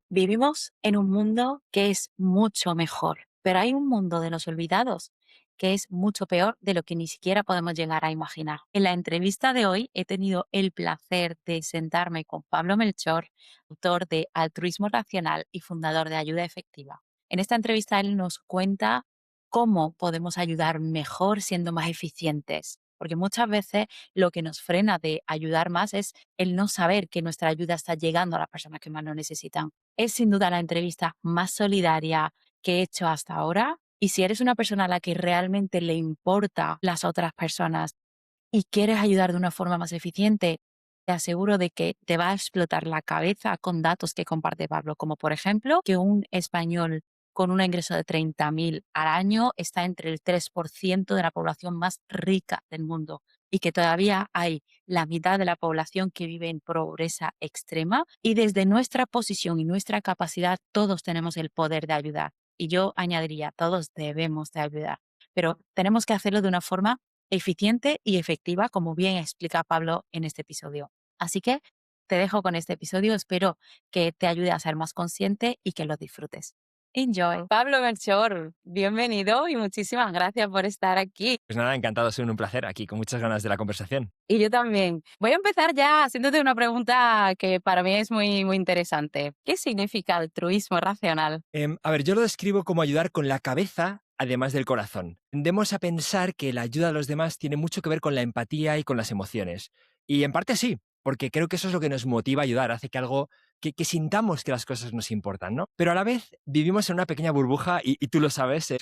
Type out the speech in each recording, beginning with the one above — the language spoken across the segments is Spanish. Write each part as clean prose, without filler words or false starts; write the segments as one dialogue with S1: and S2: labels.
S1: Vivimos en un mundo que es mucho mejor, pero hay un mundo de los olvidados que es mucho peor de lo que ni siquiera podemos llegar a imaginar. En la entrevista de hoy he tenido el placer de sentarme con Pablo Melchor, autor de Altruismo Racional y fundador de Ayuda Efectiva. En esta entrevista él nos cuenta cómo podemos ayudar mejor siendo más eficientes, porque muchas veces lo que nos frena de ayudar más es el no saber que nuestra ayuda está llegando a las personas que más lo necesitan. Es sin duda la entrevista más solidaria que he hecho hasta ahora. Y si eres una persona a la que realmente le importa las otras personas y quieres ayudar de una forma más eficiente, te aseguro de que te va a explotar la cabeza con datos que comparte Pablo, como por ejemplo que un español con un ingreso de 30.000 al año está entre el 3% de la población más rica del mundo y que todavía hay la mitad de la población que vive en pobreza extrema y desde nuestra posición y nuestra capacidad todos tenemos el poder de ayudar. Y yo añadiría, todos debemos de ayudar, pero tenemos que hacerlo de una forma eficiente y efectiva, como bien explica Pablo en este episodio. Así que te dejo con este episodio, espero que te ayude a ser más consciente y que lo disfrutes. Enjoy. Pablo Melchor, bienvenido y muchísimas gracias por estar aquí.
S2: Pues nada, encantado, ha sido un placer aquí, con muchas ganas de la conversación.
S1: Y yo también. Voy a empezar ya haciéndote una pregunta que para mí es muy interesante. ¿Qué significa altruismo racional?
S2: A ver, yo lo describo como ayudar con la cabeza, además del corazón. Tendemos a pensar que la ayuda a los demás tiene mucho que ver con la empatía y con las emociones. Y en parte sí, porque creo que eso es lo que nos motiva a ayudar, hace que algo, que sintamos que las cosas nos importan, ¿no? Pero a la vez vivimos en una pequeña burbuja y tú lo sabes,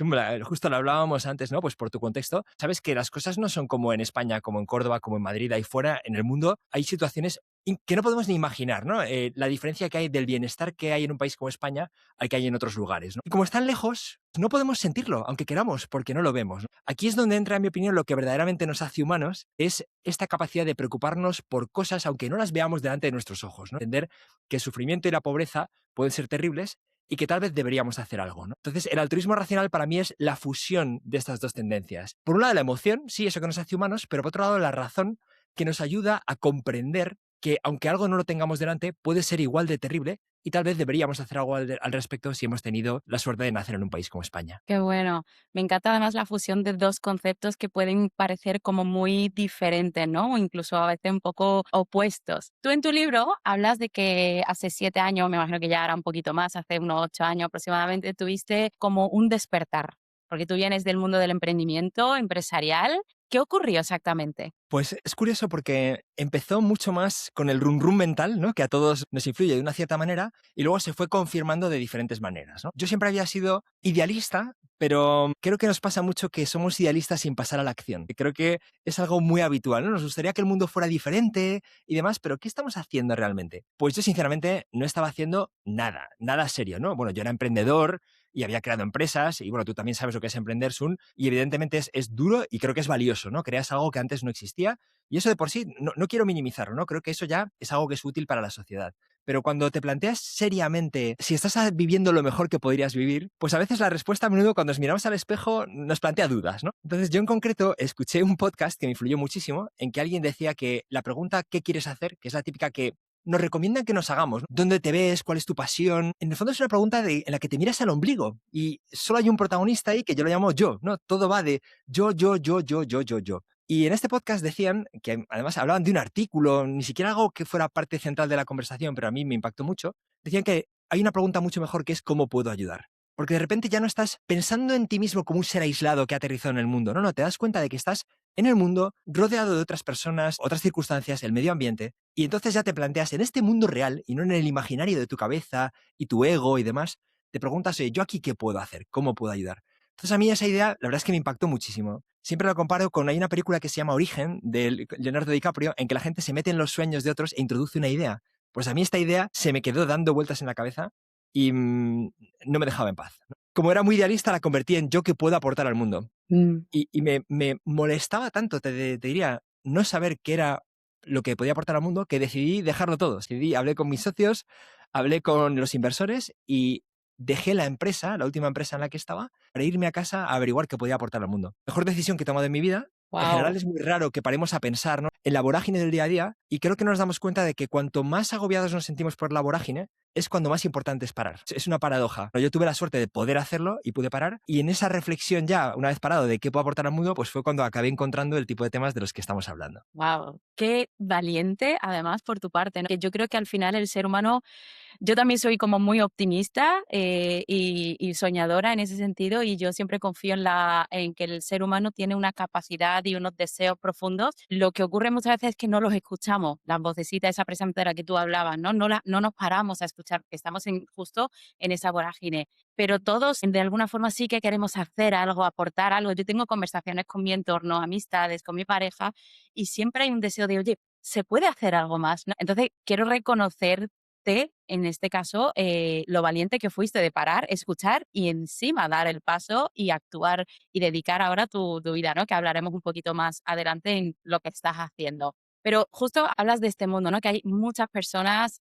S2: justo lo hablábamos antes, ¿no? Pues por tu contexto, sabes que las cosas no son como en España, como en Córdoba, como en Madrid, ahí fuera, en el mundo, hay situaciones que no podemos ni imaginar, ¿no? La diferencia que hay del bienestar que hay en un país como España al que hay en otros lugares, ¿no? Y como están lejos, no podemos sentirlo, aunque queramos, porque no lo vemos, ¿no? Aquí es donde entra, en mi opinión, lo que verdaderamente nos hace humanos, es esta capacidad de preocuparnos por cosas, aunque no las veamos delante de nuestros ojos, ¿no? Entender que el sufrimiento y la pobreza pueden ser terribles y que tal vez deberíamos hacer algo, ¿no? Entonces, el altruismo racional para mí es la fusión de estas dos tendencias. Por un lado, la emoción, sí, eso que nos hace humanos, pero por otro lado, la razón que nos ayuda a comprender que aunque algo no lo tengamos delante, puede ser igual de terrible y tal vez deberíamos hacer algo al respecto si hemos tenido la suerte de nacer en un país como España.
S1: Qué bueno. Me encanta además la fusión de dos conceptos que pueden parecer como muy diferentes, ¿no? O incluso a veces un poco opuestos. Tú en tu libro hablas de que hace 7 años, me imagino que ya era un poquito más, hace unos 8 años aproximadamente, tuviste como un despertar, porque tú vienes del mundo del emprendimiento empresarial. ¿Qué ocurrió exactamente?
S2: Pues es curioso porque empezó mucho más con el run run mental, ¿no? Que a todos nos influye de una cierta manera y luego se fue confirmando de diferentes maneras, ¿no? Yo siempre había sido idealista, pero creo que nos pasa mucho que somos idealistas sin pasar a la acción. Y creo que es algo muy habitual, ¿no? Nos gustaría que el mundo fuera diferente y demás, pero ¿qué estamos haciendo realmente? Pues yo sinceramente no estaba haciendo nada, nada serio, ¿no? Bueno, yo era emprendedor y había creado empresas y bueno, tú también sabes lo que es emprender, Sun, y evidentemente es duro y creo que es valioso, ¿no? Creas algo que antes no existía y eso de por sí no quiero minimizarlo, ¿no? Creo que eso ya es algo que es útil para la sociedad. Pero cuando te planteas seriamente si estás viviendo lo mejor que podrías vivir, pues a veces la respuesta a menudo cuando nos miramos al espejo nos plantea dudas, ¿no? Entonces yo en concreto escuché un podcast que me influyó muchísimo en que alguien decía que la pregunta ¿qué quieres hacer? Que es la típica que nos recomiendan que nos hagamos, ¿no? ¿Dónde te ves? ¿Cuál es tu pasión? En el fondo es una pregunta en la que te miras al ombligo y solo hay un protagonista ahí que yo lo llamo yo, ¿no? Todo va de yo. Y en este podcast decían, que además hablaban de un artículo, ni siquiera algo que fuera parte central de la conversación, pero a mí me impactó mucho, decían que hay una pregunta mucho mejor que es ¿cómo puedo ayudar? Porque de repente ya no estás pensando en ti mismo como un ser aislado que ha aterrizado en el mundo, no, te das cuenta de que estás en el mundo rodeado de otras personas, otras circunstancias, el medio ambiente, y entonces ya te planteas en este mundo real y no en el imaginario de tu cabeza y tu ego y demás, te preguntas, oye, ¿yo aquí qué puedo hacer? ¿Cómo puedo ayudar? Entonces a mí esa idea, la verdad es que me impactó muchísimo. Siempre lo comparo con, hay una película que se llama Origen, de Leonardo DiCaprio, en que la gente se mete en los sueños de otros e introduce una idea. Pues a mí esta idea se me quedó dando vueltas en la cabeza y no me dejaba en paz. Como era muy idealista, la convertí en yo que puedo aportar al mundo.
S1: Mm.
S2: Y me molestaba tanto, te diría, no saber qué era lo que podía aportar al mundo, que decidí dejarlo todo. Hablé con mis socios, hablé con los inversores y dejé la empresa, la última empresa en la que estaba, para irme a casa a averiguar qué podía aportar al mundo. Mejor decisión que he tomado en mi vida En general
S1: Wow.
S2: es muy raro que paremos a pensar, ¿no?, en la vorágine del día a día, y creo que no nos damos cuenta de que cuanto más agobiados nos sentimos por la vorágine, es cuando más importante es parar. Es una paradoja. Yo tuve la suerte de poder hacerlo y pude parar, y en esa reflexión ya, una vez parado de qué puedo aportar al mundo, pues fue cuando acabé encontrando el tipo de temas de los que estamos hablando.
S1: Wow, qué valiente además por tu parte, ¿no? Que yo creo que al final el ser humano, yo también soy como muy optimista y soñadora en ese sentido, y yo siempre confío en que el ser humano tiene una capacidad y unos deseos profundos. Lo que ocurre muchas veces es que no los escuchamos, las vocecitas, esa precisamente de la que tú hablabas, ¿no? No nos paramos a escuchar, porque estamos justo en esa vorágine. Pero todos de alguna forma sí que queremos hacer algo, aportar algo. Yo tengo conversaciones con mi entorno, amistades, con mi pareja, y siempre hay un deseo de, oye, se puede hacer algo más, ¿no? Entonces, quiero reconocer en este caso, lo valiente que fuiste de parar, escuchar y encima dar el paso y actuar y dedicar ahora tu vida, ¿no? Que hablaremos un poquito más adelante en lo que estás haciendo. Pero justo hablas de este mundo, ¿no? Que hay muchas personas,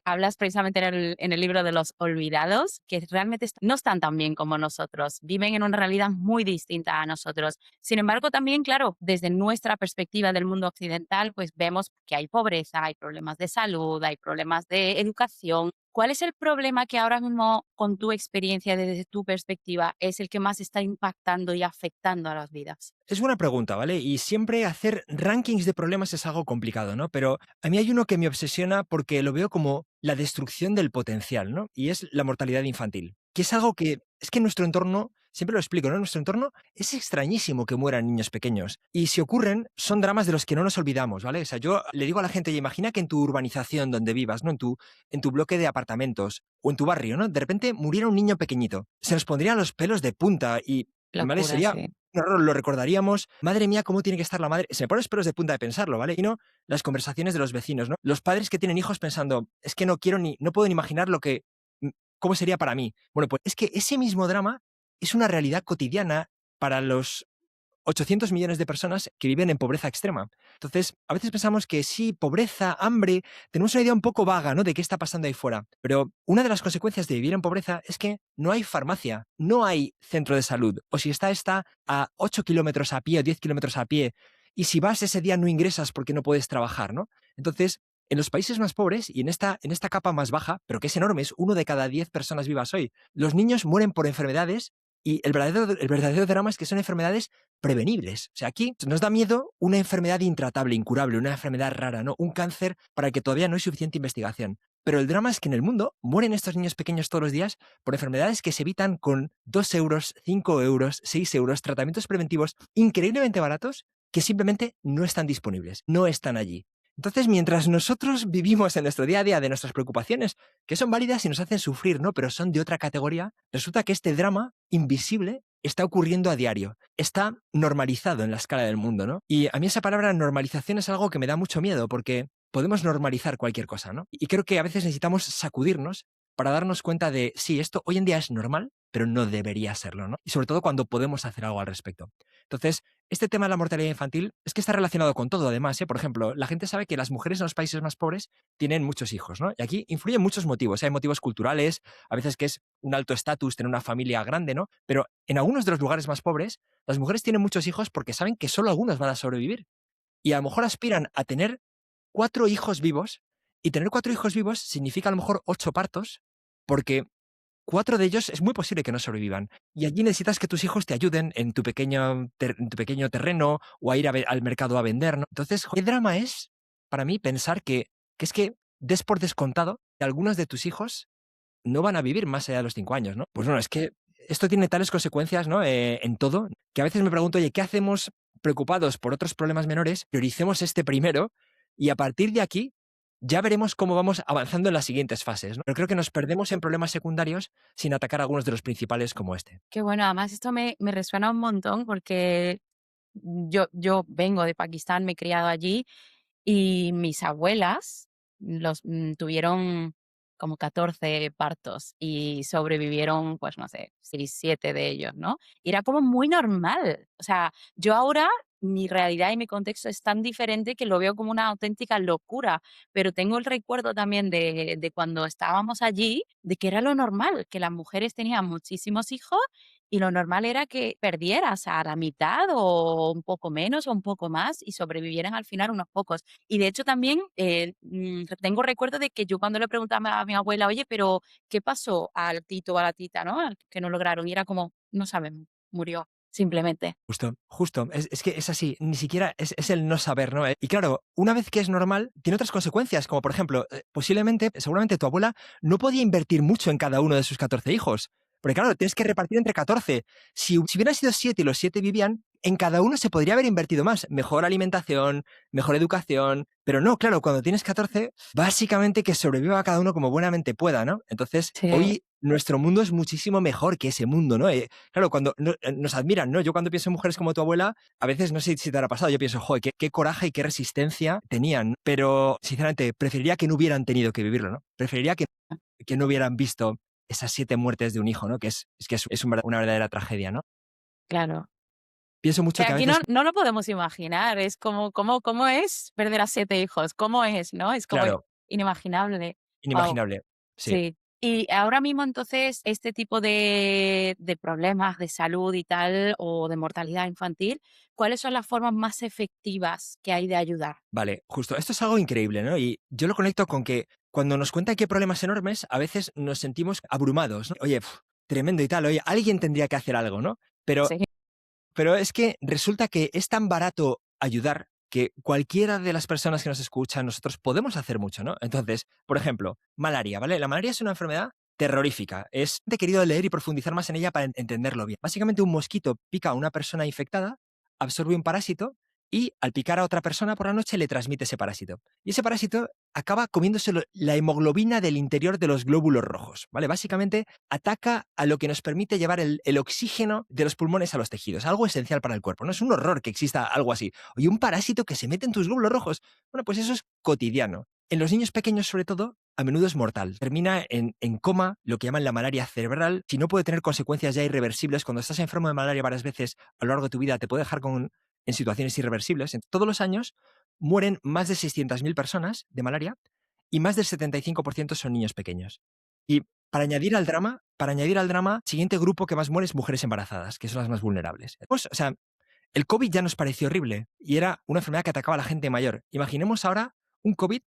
S1: hablas precisamente en el libro de los olvidados, que realmente no están tan bien como nosotros, viven en una realidad muy distinta a nosotros. Sin embargo, también, claro, desde nuestra perspectiva del mundo occidental, pues vemos que hay pobreza, hay problemas de salud, hay problemas de educación. ¿Cuál es el problema que ahora mismo, con tu experiencia, desde tu perspectiva, es el que más está impactando y afectando a las vidas?
S2: Es buena pregunta, ¿vale? Y siempre hacer rankings de problemas es algo complicado, ¿no? Pero a mí hay uno que me obsesiona porque lo veo como la destrucción del potencial, ¿no? Y es la mortalidad infantil, que es algo que es que en nuestro entorno, siempre lo explico, ¿no? En nuestro entorno es extrañísimo que mueran niños pequeños. Y si ocurren, son dramas de los que no nos olvidamos, ¿vale? O sea, yo le digo a la gente, "Oye, imagina que en tu urbanización donde vivas, ¿no? En tu bloque de apartamentos o en tu barrio, ¿no? De repente muriera un niño pequeñito. Se nos pondrían los pelos de punta y, ¿vale?
S1: Locura,
S2: Sería
S1: sí.
S2: un horror, lo recordaríamos. Madre mía, cómo tiene que estar la madre. Se me ponen los pelos de punta de pensarlo, ¿vale? Y no las conversaciones de los vecinos, ¿no? Los padres que tienen hijos pensando, es que no puedo ni imaginar mm, cómo sería para mí. Bueno, pues es que ese mismo drama es una realidad cotidiana para los 800 millones de personas que viven en pobreza extrema. Entonces, a veces pensamos que sí, pobreza, hambre, tenemos una idea un poco vaga, ¿no?, de qué está pasando ahí fuera. Pero una de las consecuencias de vivir en pobreza es que no hay farmacia, no hay centro de salud, o si está a 8 kilómetros a pie o 10 kilómetros a pie, y si vas ese día no ingresas porque no puedes trabajar, ¿no? Entonces, en los países más pobres y en esta capa más baja, pero que es enorme, es 1 de cada 10 personas vivas hoy, los niños mueren por enfermedades y el verdadero drama es que son enfermedades prevenibles. O sea, aquí nos da miedo una enfermedad intratable, incurable, una enfermedad rara, ¿no? Un cáncer para el que todavía no hay suficiente investigación. Pero el drama es que en el mundo mueren estos niños pequeños todos los días por enfermedades que se evitan con 2 euros, 5 euros, 6 euros, tratamientos preventivos increíblemente baratos que simplemente no están disponibles, no están allí. Entonces, mientras nosotros vivimos en nuestro día a día de nuestras preocupaciones, que son válidas y nos hacen sufrir, ¿no? Pero son de otra categoría, resulta que este drama invisible está ocurriendo a diario, está normalizado en la escala del mundo, ¿no? Y a mí esa palabra normalización es algo que me da mucho miedo porque podemos normalizar cualquier cosa, ¿no? Y creo que a veces necesitamos sacudirnos para darnos cuenta de, sí, esto hoy en día es normal, pero no debería serlo, ¿no? Y sobre todo cuando podemos hacer algo al respecto. Entonces, este tema de la mortalidad infantil es que está relacionado con todo, además, ¿eh? Por ejemplo, la gente sabe que las mujeres en los países más pobres tienen muchos hijos, ¿no? Y aquí influyen muchos motivos. Hay motivos culturales, a veces que es un alto estatus tener una familia grande, ¿no? Pero en algunos de los lugares más pobres, las mujeres tienen muchos hijos porque saben que solo algunos van a sobrevivir. Y a lo mejor aspiran a tener 4 hijos vivos, y tener 4 hijos vivos significa a lo mejor 8 partos, porque 4 de ellos es muy posible que no sobrevivan. Y allí necesitas que tus hijos te ayuden en tu pequeño terreno o a ir al mercado a vender, ¿no? Entonces, ¿qué drama es para mí pensar que es que des por descontado que algunos de tus hijos no van a vivir más allá de los 5 años, ¿no? Pues bueno, es que esto tiene tales consecuencias, ¿no? En todo, que a veces me pregunto, oye, ¿qué hacemos preocupados por otros problemas menores? Prioricemos este primero y a partir de aquí ya veremos cómo vamos avanzando en las siguientes fases, ¿no? Pero creo que nos perdemos en problemas secundarios sin atacar algunos de los principales como este.
S1: Qué bueno, además esto me resuena un montón porque yo vengo de Pakistán, me he criado allí. Y mis abuelas tuvieron como 14 partos y sobrevivieron, pues no sé, 6 7 de ellos, ¿no? Y era como muy normal. O sea, yo ahora mi realidad y mi contexto es tan diferente que lo veo como una auténtica locura, pero tengo el recuerdo también de cuando estábamos allí, de que era lo normal, que las mujeres tenían muchísimos hijos y lo normal era que perdieras a la mitad o un poco menos o un poco más y sobrevivieran al final unos pocos. Y de hecho también tengo recuerdo de que yo cuando le preguntaba a mi abuela, oye, pero ¿qué pasó al tito o a la tita, ¿no? Al que no lograron. Y era como, no sabemos, murió, simplemente.
S2: Justo, justo. Es que es así, ni siquiera es el no saber, ¿no? Y claro, una vez que es normal, tiene otras consecuencias, como por ejemplo, posiblemente, seguramente tu abuela no podía invertir mucho en cada uno de sus 14 hijos. Porque claro, tienes que repartir entre 14. Si hubieran sido 7 y los 7 vivían, en cada uno se podría haber invertido más. Mejor alimentación, mejor educación. Pero no, claro, cuando tienes 14, básicamente que sobreviva cada uno como buenamente pueda, ¿no? Entonces,
S1: Sí.
S2: hoy nuestro mundo es muchísimo mejor que ese mundo, ¿no? Claro, cuando nos admiran, ¿no? Yo cuando pienso en mujeres como tu abuela, a veces no sé si te habrá pasado, yo pienso, joder, qué coraje y qué resistencia tenían, pero sinceramente preferiría que no hubieran tenido que vivirlo, ¿no? Preferiría que no hubieran visto esas 7 muertes de un hijo, ¿no? Que es una verdadera tragedia, ¿no?
S1: Claro.
S2: Pienso
S1: Que
S2: mucho que a
S1: aquí
S2: veces,
S1: no lo podemos imaginar, es como, ¿cómo es perder a 7 hijos? ¿Cómo es, no? Es como
S2: claro,
S1: inimaginable. Wow.
S2: inimaginable. Sí.
S1: Sí. Y ahora mismo, entonces, este tipo de problemas de salud y tal, o de mortalidad infantil, ¿cuáles son las formas más efectivas que hay de ayudar?
S2: Vale, justo. Esto es algo increíble, ¿no? Y yo lo conecto con que cuando nos cuentan que hay problemas enormes, a veces nos sentimos abrumados, ¿no? Oye, tremendo y tal, oye, alguien tendría que hacer algo, ¿no? Pero
S1: Sí,
S2: Pero es que resulta que es tan barato ayudar que cualquiera de las personas que nos escuchan, nosotros podemos hacer mucho, ¿no? Entonces, por ejemplo, malaria, ¿vale? La malaria es una enfermedad terrorífica. He querido leer y profundizar más en ella para entenderlo bien. Básicamente, un mosquito pica a una persona infectada, absorbe un parásito y al picar a otra persona por la noche le transmite ese parásito. Y ese parásito acaba comiéndose la hemoglobina del interior de los glóbulos rojos, ¿vale? Básicamente ataca a lo que nos permite llevar el oxígeno de los pulmones a los tejidos, algo esencial para el cuerpo. No es un horror que exista algo así. Oye, un parásito que se mete en tus glóbulos rojos. Bueno, pues eso es cotidiano. En los niños pequeños, sobre todo, a menudo es mortal. Termina en coma, lo que llaman la malaria cerebral. Si no puede tener consecuencias ya irreversibles, cuando estás enfermo de malaria varias veces a lo largo de tu vida, te puede dejar en situaciones irreversibles. Todos los años mueren más de 600.000 personas de malaria y más del 75% son niños pequeños. Y para añadir al drama, siguiente grupo que más muere es mujeres embarazadas, que son las más vulnerables. Pues, o sea, el COVID ya nos pareció horrible y era una enfermedad que atacaba a la gente mayor. Imaginemos ahora un COVID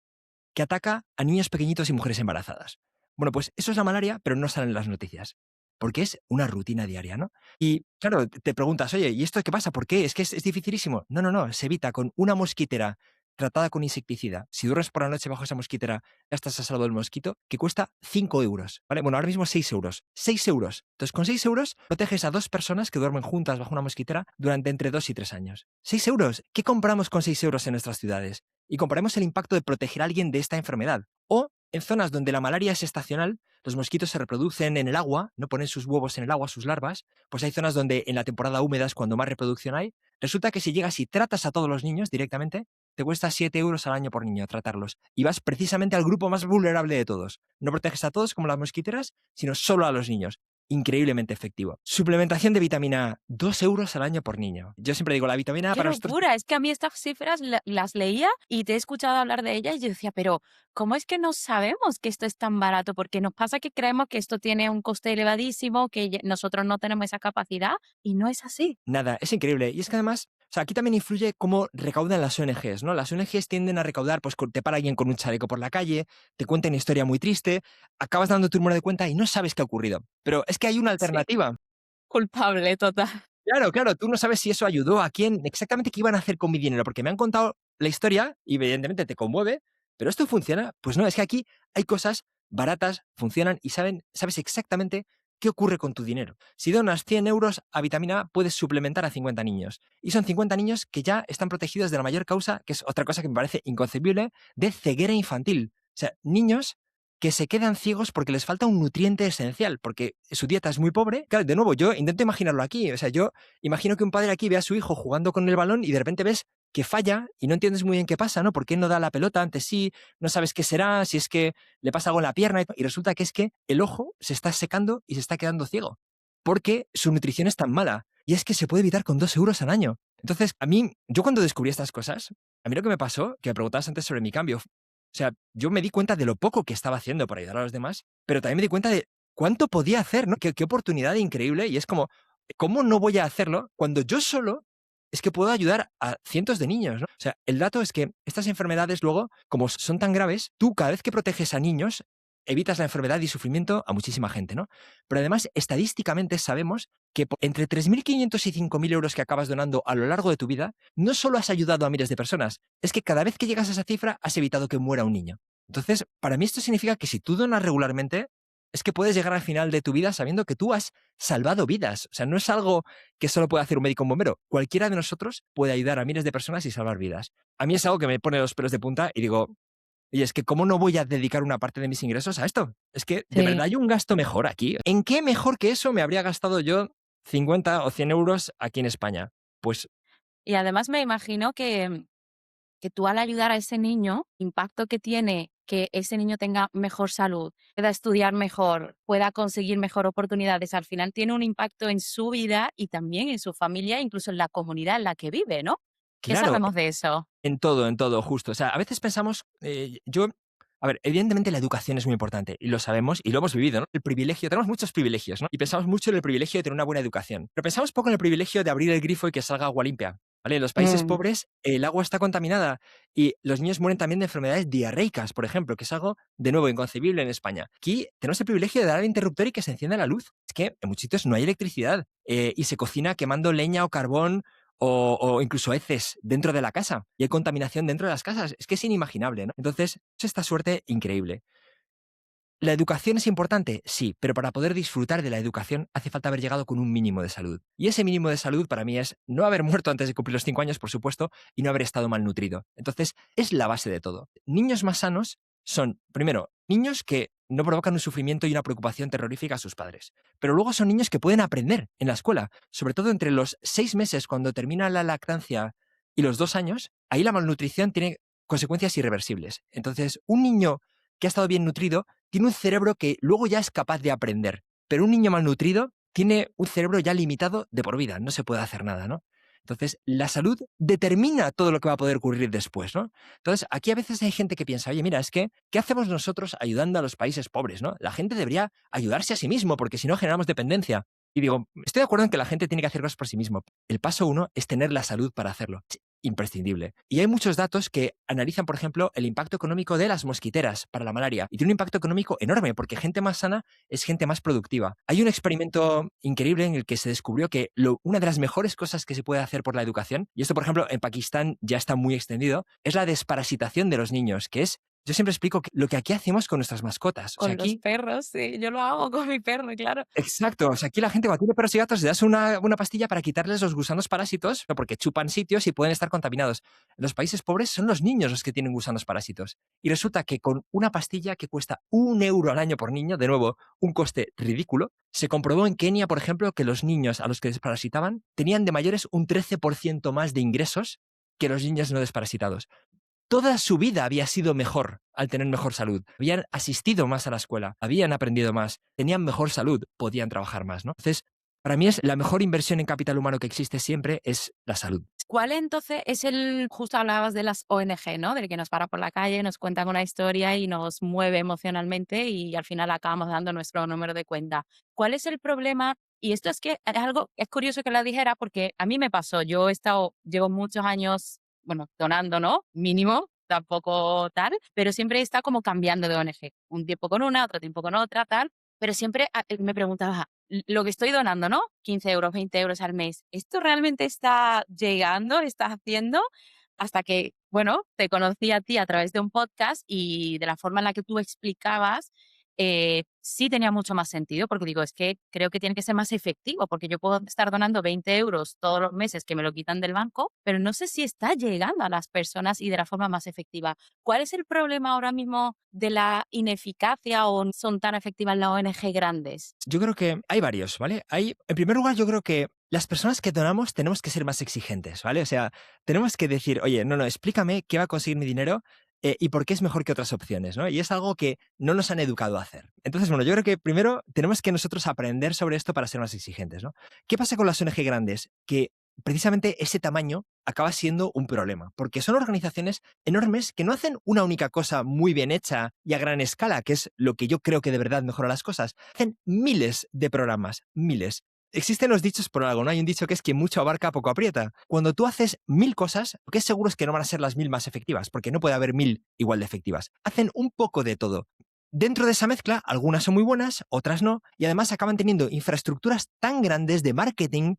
S2: que ataca a niños pequeñitos y mujeres embarazadas. Bueno, pues eso es la malaria, pero no sale en las noticias, porque es una rutina diaria, ¿no? Y claro, te preguntas, oye, ¿y esto qué pasa? ¿Por qué? Es dificilísimo. No, no, no, se evita con una mosquitera tratada con insecticida. Si duermes por la noche bajo esa mosquitera, ya estás a salvo del mosquito, que cuesta 5 euros, ¿vale? Bueno, ahora mismo 6 euros. 6 euros. Entonces, con 6 euros proteges a 2 personas que duermen juntas bajo una mosquitera durante entre 2 y 3 años. 6 euros. ¿Qué compramos con 6 euros en nuestras ciudades? Y comparemos el impacto de proteger a alguien de esta enfermedad. O en zonas donde la malaria es estacional, los mosquitos se reproducen en el agua, no ponen sus huevos en el agua, sus larvas, pues hay zonas donde en la temporada húmeda es cuando más reproducción hay. Resulta que si llegas y tratas a todos los niños directamente, te cuesta 7 euros al año por niño tratarlos. Y vas precisamente al grupo más vulnerable de todos. No proteges a todos como las mosquiteras, sino solo a los niños. Increíblemente efectivo. Suplementación de vitamina A, 2 euros al año por niño. Yo siempre digo, la vitamina A
S1: qué
S2: para nosotros.
S1: locura. Es que a mí estas cifras las leía y te he escuchado hablar de ellas y yo decía, pero ¿cómo es que no sabemos que esto es tan barato? Porque nos pasa que creemos que esto tiene un coste elevadísimo, que nosotros no tenemos esa capacidad y no es así.
S2: Nada, es increíble. Y es que además, o sea, aquí también influye cómo recaudan las ONGs, ¿no? Las ONGs tienden a recaudar, pues te para alguien con un chaleco por la calle, te cuenta una historia muy triste, acabas dando tu número de cuenta y no sabes qué ha ocurrido. Pero es que hay una
S1: Sí.
S2: alternativa.
S1: Culpable, total.
S2: Claro, claro, tú no sabes si eso ayudó a quién, exactamente qué iban a hacer con mi dinero, porque me han contado la historia y evidentemente te conmueve, pero esto funciona. Pues no, es que aquí hay cosas baratas, funcionan y sabes exactamente qué ocurre con tu dinero. Si donas 100 euros a vitamina A, puedes suplementar a 50 niños. Y son 50 niños que ya están protegidos de la mayor causa, que es otra cosa que me parece inconcebible, de ceguera infantil. O sea, niños que se quedan ciegos porque les falta un nutriente esencial, porque su dieta es muy pobre. Claro, de nuevo, yo intento imaginarlo aquí. O sea, yo imagino que un padre aquí ve a su hijo jugando con el balón y de repente ves que falla y no entiendes muy bien qué pasa, ¿no? ¿Por qué no da la pelota antes sí? No sabes qué será, si es que le pasa algo en la pierna y resulta que es que el ojo se está secando y se está quedando ciego porque su nutrición es tan mala. Y es que se puede evitar con 2 euros al año. Entonces, yo cuando descubrí estas cosas, a mí lo que me pasó, que me preguntabas antes sobre mi cambio, o sea, yo me di cuenta de lo poco que estaba haciendo para ayudar a los demás, pero también me di cuenta de cuánto podía hacer, ¿no? Qué oportunidad increíble. Y es como, ¿Cómo no voy a hacerlo cuando yo solo es que puedo ayudar a cientos de niños, ¿no? O sea, el dato es que estas enfermedades luego, como son tan graves, tú cada vez que proteges a niños, evitas la enfermedad y sufrimiento a muchísima gente, ¿no? Pero además, estadísticamente sabemos que entre 3.500 y 5.000 euros que acabas donando a lo largo de tu vida, no solo has ayudado a miles de personas, es que cada vez que llegas a esa cifra has evitado que muera un niño. Entonces, para mí esto significa que si tú donas regularmente, es que puedes llegar al final de tu vida sabiendo que tú has salvado vidas. O sea, no es algo que solo puede hacer un médico o un bombero. Cualquiera de nosotros puede ayudar a miles de personas y salvar vidas. A mí es algo que me pone los pelos de punta y digo, y es que ¿cómo no voy a dedicar una parte de mis ingresos a esto? Es que de
S1: Sí.
S2: verdad hay un gasto mejor aquí. ¿En qué mejor que eso me habría gastado yo 50 o 100 euros aquí en España? Pues
S1: Y además me imagino que tú al ayudar a ese niño, impacto que tiene que ese niño tenga mejor salud, pueda estudiar mejor, pueda conseguir mejor oportunidades, al final tiene un impacto en su vida y también en su familia, incluso en la comunidad en la que vive, ¿no? ¿Qué
S2: claro,
S1: sabemos de eso?
S2: en todo, justo. O sea, a veces pensamos, a ver, evidentemente la educación es muy importante y lo sabemos y lo hemos vivido, ¿no? El privilegio, tenemos muchos privilegios, ¿no? Y pensamos mucho en el privilegio de tener una buena educación, pero pensamos poco en el privilegio de abrir el grifo y que salga agua limpia, ¿vale? En los países
S1: Mm.
S2: pobres el agua está contaminada y los niños mueren también de enfermedades diarreicas, por ejemplo, que es algo, de nuevo, inconcebible en España. Aquí tenemos el privilegio de dar al interruptor y que se encienda la luz. Es que en muchos sitios no hay electricidad y se cocina quemando leña o carbón o incluso heces dentro de la casa y hay contaminación dentro de las casas. Es que es inimaginable, ¿no? Entonces, es esta suerte increíble. ¿La educación es importante? Sí, pero para poder disfrutar de la educación hace falta haber llegado con un mínimo de salud. Y ese mínimo de salud para mí es no haber muerto antes de cumplir los 5 años, por supuesto, y no haber estado malnutrido. Entonces, es la base de todo. Niños más sanos son, primero, niños que no provocan un sufrimiento y una preocupación terrorífica a sus padres. Pero luego son niños que pueden aprender en la escuela, sobre todo entre los 6 meses cuando termina la lactancia y los 2 años, ahí la malnutrición tiene consecuencias irreversibles. Entonces, un niño que ha estado bien nutrido tiene un cerebro que luego ya es capaz de aprender, pero un niño malnutrido tiene un cerebro ya limitado de por vida, no se puede hacer nada, ¿no? Entonces, la salud determina todo lo que va a poder ocurrir después, ¿no? Entonces, aquí a veces hay gente que piensa, oye, mira, es que, ¿qué hacemos nosotros ayudando a los países pobres, ¿no? La gente debería ayudarse a sí mismo, porque si no generamos dependencia. Y digo, estoy de acuerdo en que la gente tiene que hacer cosas por sí mismo. El paso uno es tener la salud para hacerlo. Es imprescindible. Y hay muchos datos que analizan, por ejemplo, el impacto económico de las mosquiteras para la malaria. Y tiene un impacto económico enorme, porque gente más sana es gente más productiva. Hay un experimento increíble en el que se descubrió que una de las mejores cosas que se puede hacer por la educación, y esto, por ejemplo, en Pakistán ya está muy extendido, es la desparasitación de los niños, que es, yo siempre explico lo que aquí hacemos con nuestras mascotas. O sea,
S1: Con los
S2: aquí
S1: perros, sí, yo lo hago con mi perro, claro.
S2: exacto, o sea, aquí la gente cuando tiene perros y gatos le das una pastilla para quitarles los gusanos parásitos, ¿no? Porque chupan sitios y pueden estar contaminados. En los países pobres son los niños los que tienen gusanos parásitos. Y resulta que con una pastilla que cuesta 1 euro al año por niño, de nuevo, un coste ridículo, se comprobó en Kenia, por ejemplo, que los niños a los que desparasitaban tenían de mayores un 13% más de ingresos que los niños no desparasitados. Toda su vida había sido mejor al tener mejor salud. Habían asistido más a la escuela, habían aprendido más, tenían mejor salud, podían trabajar más, ¿no? Entonces, para mí es la mejor inversión en capital humano que existe siempre es la salud.
S1: ¿Cuál entonces es justo hablabas de las ONG, ¿no? Del que nos para por la calle, nos cuentan una historia y nos mueve emocionalmente y al final acabamos dando nuestro número de cuenta. ¿Cuál es el problema? Y esto es que es algo, es curioso que lo dijera porque a mí me pasó, llevo muchos años, bueno, donando, ¿no? Mínimo, tampoco tal, pero siempre está como cambiando de ONG. Un tiempo con una, otro tiempo con otra, tal, pero siempre me preguntaba, lo que estoy donando, ¿no? 15 euros, 20 euros al mes. ¿Esto realmente está llegando? ¿Estás haciendo? Hasta que, bueno, te conocí a ti a través de un podcast y de la forma en la que tú explicabas, sí tenía mucho más sentido, porque digo, es que creo que tiene que ser más efectivo, porque yo puedo estar donando 20 euros todos los meses que me lo quitan del banco, pero no sé si está llegando a las personas y de la forma más efectiva. ¿Cuál es el problema ahora mismo de la ineficacia o no son tan efectivas las ONG grandes?
S2: Yo creo que hay varios, ¿vale? En primer lugar, yo creo que las personas que donamos tenemos que ser más exigentes, ¿vale? O sea, tenemos que decir, oye, no, explícame qué va a conseguir mi dinero y por qué es mejor que otras opciones, ¿no? Y es algo que no nos han educado a hacer. Entonces, bueno, yo creo que primero tenemos que nosotros aprender sobre esto para ser más exigentes, ¿no? ¿Qué pasa con las ONG grandes? Que precisamente ese tamaño acaba siendo un problema, porque son organizaciones enormes que no hacen una única cosa muy bien hecha y a gran escala, que es lo que yo creo que de verdad mejora las cosas. Hacen miles de programas, miles. existen los dichos por algo, ¿no? Hay un dicho que es que mucho abarca, poco aprieta. Cuando tú haces 1000 cosas, lo que es seguro es que no van a ser las 1000 más efectivas, porque no puede haber 1000 igual de efectivas. Hacen un poco de todo. Dentro de esa mezcla, algunas son muy buenas, otras no, y además acaban teniendo infraestructuras tan grandes de marketing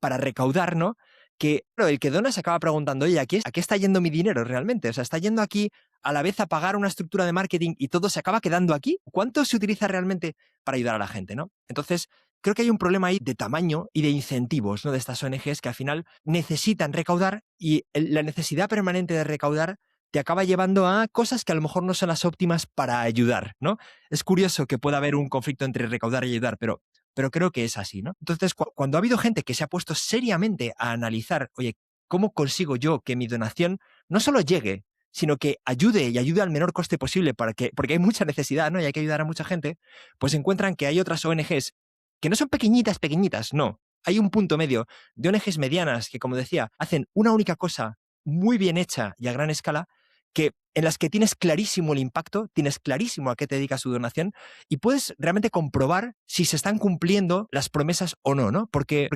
S2: para recaudar, ¿no? Que claro, el que dona se acaba preguntando, oye, ¿a qué está yendo mi dinero realmente? O sea, ¿está yendo aquí a la vez a pagar una estructura de marketing y todo se acaba quedando aquí? ¿Cuánto se utiliza realmente para ayudar a la gente, ¿no? Entonces, creo que hay un problema ahí de tamaño y de incentivos, ¿no? De estas ONGs que al final necesitan recaudar y la necesidad permanente de recaudar te acaba llevando a cosas que a lo mejor no son las óptimas para ayudar, ¿no? Es curioso que pueda haber un conflicto entre recaudar y ayudar, pero creo que es así, ¿no? Entonces, cuando ha habido gente que se ha puesto seriamente a analizar, oye, ¿cómo consigo yo que mi donación no solo llegue, sino que ayude y ayude al menor coste posible porque hay mucha necesidad, ¿no? Y hay que ayudar a mucha gente, pues encuentran que hay otras ONGs que no son pequeñitas, pequeñitas, no. Hay un punto medio de ONGs medianas que, como decía, hacen una única cosa muy bien hecha y a gran escala, en las que tienes clarísimo el impacto, tienes clarísimo a qué te dedica su donación y puedes realmente comprobar si se están cumpliendo las promesas o no, ¿no? Porque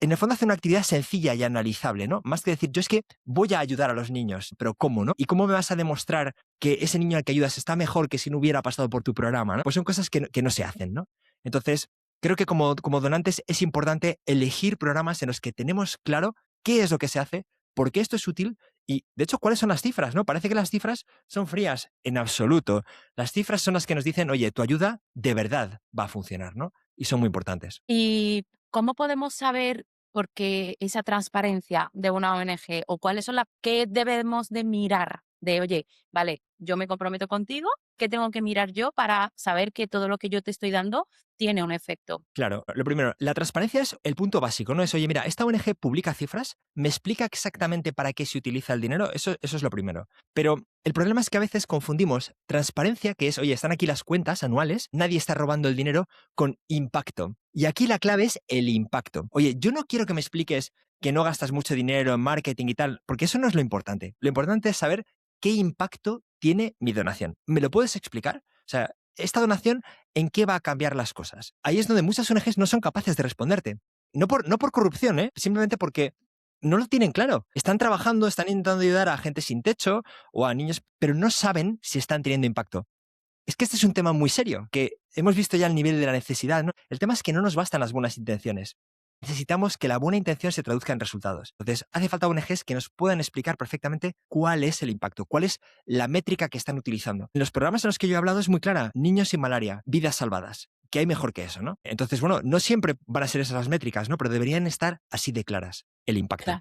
S2: en el fondo hace una actividad sencilla y analizable, ¿no? Más que decir, yo es que voy a ayudar a los niños, pero ¿cómo, no? ¿Y cómo me vas a demostrar que ese niño al que ayudas está mejor que si no hubiera pasado por tu programa, ¿no? Pues son cosas que no se hacen, ¿no? Entonces, creo que como donantes es importante elegir programas en los que tenemos claro qué es lo que se hace, por qué esto es útil y, de hecho, cuáles son las cifras, ¿no? Parece que las cifras son frías. En absoluto. Las cifras son las que nos dicen, oye, tu ayuda de verdad va a funcionar, ¿no? Y son muy importantes.
S1: ¿Y cómo podemos saber por qué esa transparencia de una ONG o cuáles son las que debemos de mirar? De, oye, vale, yo me comprometo contigo, ¿qué tengo que mirar yo para saber que todo lo que yo te estoy dando tiene un efecto?
S2: Claro, lo primero, la transparencia es el punto básico, ¿no? Es, oye, mira, esta ONG publica cifras, me explica exactamente para qué se utiliza el dinero, eso es lo primero. Pero el problema es que a veces confundimos transparencia, que es, oye, están aquí las cuentas anuales, nadie está robando el dinero, con impacto. Y aquí la clave es el impacto. Oye, yo no quiero que me expliques que no gastas mucho dinero en marketing y tal, porque eso no es lo importante. Lo importante es saber qué impacto tiene mi donación. ¿Me lo puedes explicar? O sea, esta donación, ¿en qué va a cambiar las cosas? Ahí es donde muchas ONGs no son capaces de responderte. No por corrupción, simplemente porque no lo tienen claro. Están trabajando, están intentando ayudar a gente sin techo o a niños, pero no saben si están teniendo impacto. Es que este es un tema muy serio, que hemos visto ya el nivel de la necesidad, ¿no? El tema es que no nos bastan las buenas intenciones. Necesitamos que la buena intención se traduzca en resultados. Entonces, hace falta ONGs que nos puedan explicar perfectamente cuál es el impacto, cuál es la métrica que están utilizando. En los programas en los que yo he hablado es muy clara: niños sin malaria, vidas salvadas. ¿Qué hay mejor que eso, no? Entonces, bueno, no siempre van a ser esas las métricas, ¿no? Pero deberían estar así de claras, el impacto.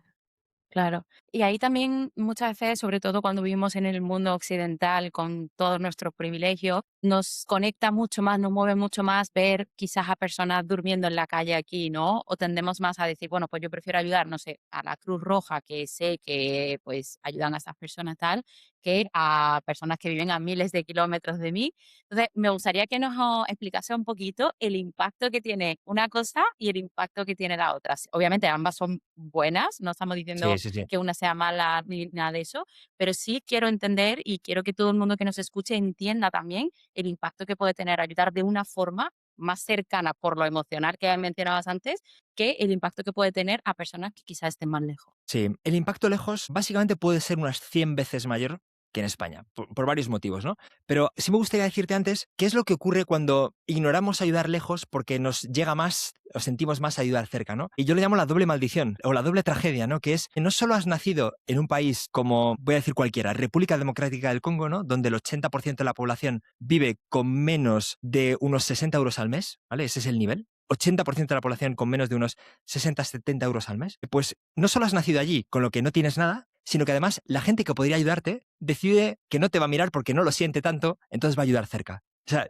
S1: Claro. Y ahí también muchas veces, sobre todo cuando vivimos en el mundo occidental con todos nuestros privilegios, nos conecta mucho más, nos mueve mucho más ver quizás a personas durmiendo en la calle aquí, ¿no? O tendemos más a decir, bueno, pues yo prefiero ayudar, no sé, a la Cruz Roja, que sé que pues ayudan a estas personas tal, que a personas que viven a miles de kilómetros de mí. Entonces, me gustaría que nos explicase un poquito el impacto que tiene una cosa y el impacto que tiene la otra. Obviamente ambas son buenas, no estamos
S2: Sí,
S1: diciendo
S2: sí, sí.
S1: que una sea mala ni nada de eso, pero sí quiero entender y quiero que todo el mundo que nos escuche entienda también el impacto que puede tener ayudar de una forma más cercana por lo emocional que mencionabas antes, que el impacto que puede tener a personas que quizás estén más lejos.
S2: Sí, el impacto lejos básicamente puede ser unas 100 veces mayor que en España, por varios motivos, ¿no? Pero sí me gustaría decirte antes qué es lo que ocurre cuando ignoramos ayudar lejos porque nos llega más o sentimos más ayudar cerca, ¿no? Y yo le llamo la doble maldición o la doble tragedia, ¿no? Que es que no solo has nacido en un país como, voy a decir cualquiera, República Democrática del Congo, ¿no? Donde el 80% de la población vive con menos de unos 60 euros al mes, ¿vale? Ese es el nivel. 80% de la población con menos de unos 60-70 euros al mes. Pues no solo has nacido allí, con lo que no tienes nada, sino que además la gente que podría ayudarte decide que no te va a mirar porque no lo siente tanto, entonces va a ayudar cerca. O sea,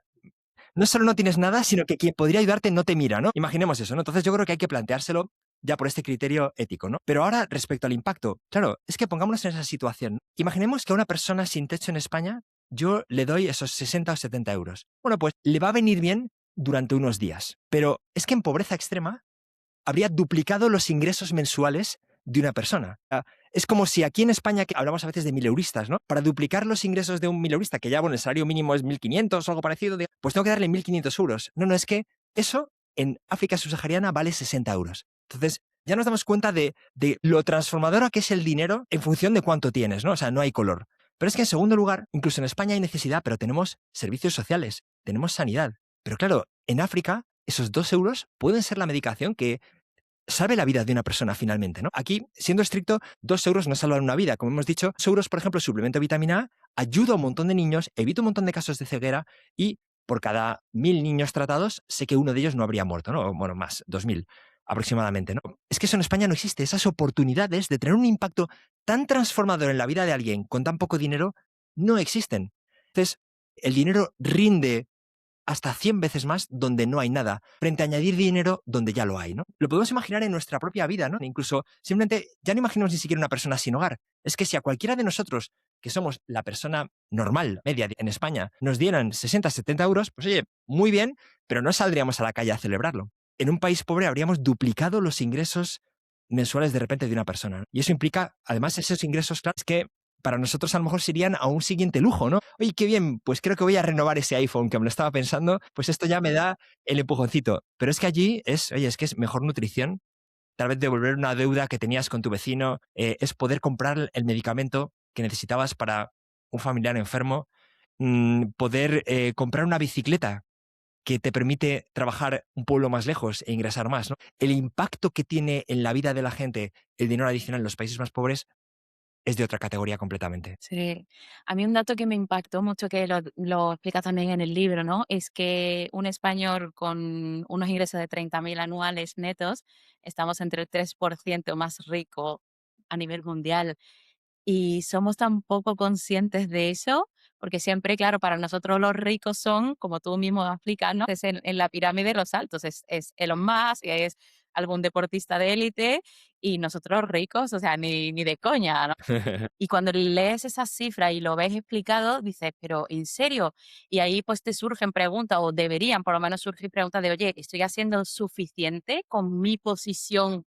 S2: no solo no tienes nada, sino que quien podría ayudarte no te mira, ¿no? Imaginemos eso, ¿no? Entonces yo creo que hay que planteárselo ya por este criterio ético, ¿no? Pero ahora, respecto al impacto, claro, es que pongámonos en esa situación. Imaginemos que a una persona sin techo en España yo le doy esos 60 o 70 euros. Bueno, pues le va a venir bien durante unos días. Pero es que en pobreza extrema habría duplicado los ingresos mensuales de una persona. O sea, es como si aquí en España, que hablamos a veces de mileuristas, ¿no? Para duplicar los ingresos de un mileurista, que ya, bueno, el salario mínimo es 1.500 o algo parecido, pues tengo que darle 1.500 euros. No, es que eso en África subsahariana vale 60 euros. Entonces, ya nos damos cuenta de lo transformadora que es el dinero en función de cuánto tienes, ¿no? O sea, no hay color. Pero es que en segundo lugar, incluso en España hay necesidad, pero tenemos servicios sociales, tenemos sanidad. Pero claro, en África, esos 2 euros pueden ser la medicación que salve la vida de una persona finalmente, ¿no? Aquí, siendo estricto, 2 euros no salvan una vida. Como hemos dicho, 2 euros, por ejemplo, suplemento de vitamina A, ayuda a un montón de niños, evita un montón de casos de ceguera y por cada 1000 niños tratados, sé que uno de ellos no habría muerto, ¿no? Bueno, más, 2000 aproximadamente, ¿no? Es que eso en España no existe. Esas oportunidades de tener un impacto tan transformador en la vida de alguien con tan poco dinero no existen. Entonces, el dinero rinde hasta 100 veces más donde no hay nada, frente a añadir dinero donde ya lo hay, ¿no? Lo podemos imaginar en nuestra propia vida, ¿no? Incluso simplemente ya no imaginamos ni siquiera una persona sin hogar. Es que si a cualquiera de nosotros, que somos la persona normal, media en España, nos dieran 60, 70 euros, pues oye, muy bien, pero no saldríamos a la calle a celebrarlo. En un país pobre habríamos duplicado los ingresos mensuales de repente de una persona, ¿no? Y eso implica, además, esos ingresos, claro, es que para nosotros a lo mejor serían a un siguiente lujo, ¿no? Oye, qué bien, pues creo que voy a renovar ese iPhone que me lo estaba pensando, pues esto ya me da el empujoncito. Pero es que allí es, oye, es que es mejor nutrición, tal vez devolver una deuda que tenías con tu vecino, es poder comprar el medicamento que necesitabas para un familiar enfermo, poder comprar una bicicleta que te permite trabajar un pueblo más lejos e ingresar más, ¿no? El impacto que tiene en la vida de la gente el dinero adicional en los países más pobres es de otra categoría completamente.
S1: Sí. A mí un dato que me impactó mucho, que lo explica también en el libro, ¿no? Es que un español con unos ingresos de 30.000 anuales netos, estamos entre el 3% más rico a nivel mundial. Y somos tan poco conscientes de eso, porque siempre, claro, para nosotros los ricos son, como tú mismo explicas, ¿no? Es en la pirámide de los altos, es Elon Musk, es algún deportista de élite, y nosotros los ricos, o sea, ni de coña, ¿no? Y cuando lees esa cifra y lo ves explicado, dices, pero ¿en serio? Y ahí pues te surgen preguntas, o deberían por lo menos surgir preguntas de, oye, ¿estoy haciendo suficiente con mi posición